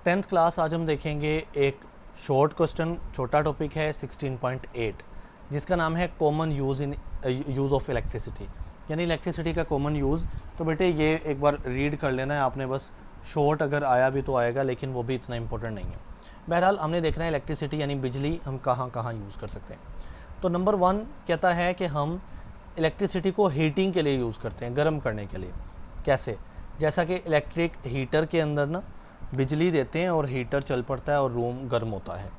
Tenth class आज हम देखेंगे एक शॉर्ट क्वेश्चन, छोटा टॉपिक है 16.8 जिसका नाम है कॉमन यूज़ ऑफ इलेक्ट्रिसिटी, यानी इलेक्ट्रिसिटी का कॉमन यूज़। तो बेटे ये एक बार रीड कर लेना है आपने, बस शॉर्ट अगर आया भी तो आएगा, लेकिन वो भी इतना इंपॉर्टेंट नहीं है। बहरहाल हमने देखना है इलेक्ट्रिसिटी यानी बिजली हम कहाँ कहाँ यूज़ कर सकते हैं। तो नंबर 1 कहता है कि हम इलेक्ट्रिसिटी को हीटिंग के लिए यूज़ करते हैं, गर्म करने के लिए। कैसे? जैसा कि इलेक्ट्रिक हीटर के अंदर ना बिजली देते हैं और हीटर चल पड़ता है और रूम गर्म होता है।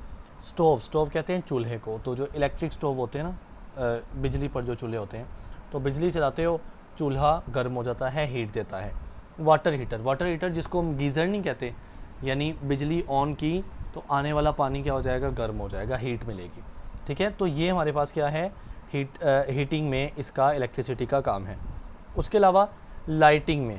स्टोव कहते हैं चूल्हे को। तो जो इलेक्ट्रिक स्टोव होते हैं ना, बिजली पर जो चूल्हे होते हैं, तो बिजली चलाते हो चूल्हा गर्म हो जाता है, हीट देता है। वाटर हीटर जिसको हम गीज़र नहीं कहते, यानी बिजली ऑन की तो आने वाला पानी क्या हो जाएगा, गर्म हो जाएगा, हीट मिलेगी। ठीक है, तो ये हमारे पास क्या है, हीटिंग में इसका इलेक्ट्रिसिटी का काम है। उसके अलावा लाइटिंग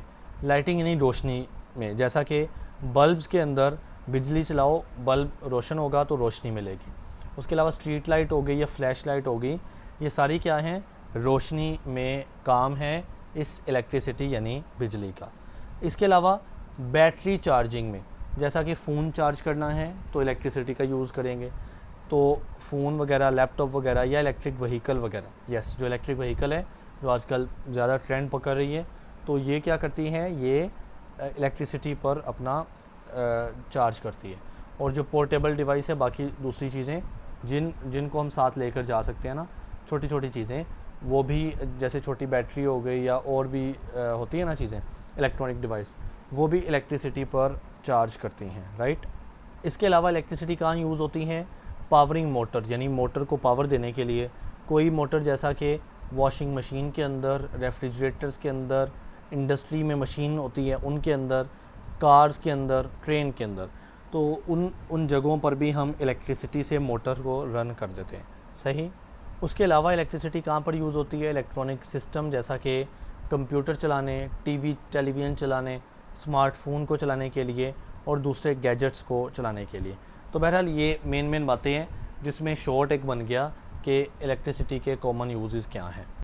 यानी रोशनी में, जैसा कि बल्ब्स के अंदर बिजली चलाओ, बल्ब रोशन होगा तो रोशनी मिलेगी। उसके अलावा स्ट्रीट लाइट हो गई या फ्लैश लाइट हो गई, ये सारी क्या हैं, रोशनी में काम है इस इलेक्ट्रिसिटी यानी बिजली का। इसके अलावा बैटरी चार्जिंग में, जैसा कि फ़ोन चार्ज करना है तो इलेक्ट्रिसिटी का यूज़ करेंगे। तो फ़ोन वगैरह, लैपटॉप वगैरह या इलेक्ट्रिक व्हीकल वगैरह, यस, जो इलेक्ट्रिक व्हीकल है जो आजकल ज़्यादा ट्रेंड पकड़ रही है, तो ये क्या करती हैं, ये इलेक्ट्रिसिटी पर अपना चार्ज करती है। और जो पोर्टेबल डिवाइस है, बाकी दूसरी चीज़ें जिनको हम साथ लेकर जा सकते हैं ना, छोटी छोटी चीज़ें, वो भी जैसे छोटी बैटरी हो गई या और भी होती है ना चीज़ें, इलेक्ट्रॉनिक डिवाइस, वो भी इलेक्ट्रिसिटी पर चार्ज करती हैं, राइट। इसके अलावा इलेक्ट्रिसिटी कहाँ यूज़ होती हैं, पावरिंग मोटर, यानी मोटर को पावर देने के लिए। कोई मोटर जैसा कि वॉशिंग मशीन के अंदर, रेफ्रिजरेटर्स के अंदर, इंडस्ट्री में मशीन होती है उनके अंदर, कार्स के अंदर, ट्रेन के अंदर, तो उन जगहों पर भी हम इलेक्ट्रिसिटी से मोटर को रन कर देते हैं। सही। उसके अलावा इलेक्ट्रिसिटी कहाँ पर यूज़ होती है, इलेक्ट्रॉनिक सिस्टम जैसा कि कंप्यूटर चलाने, टीवी टेलीविज़न चलाने, स्मार्टफोन को चलाने के लिए और दूसरे गैजेट्स को चलाने के लिए। तो बहरहाल ये मेन बातें हैं जिसमें शॉर्ट एक बन गया कि इलेक्ट्रिसिटी के कॉमन यूजेस क्या हैं।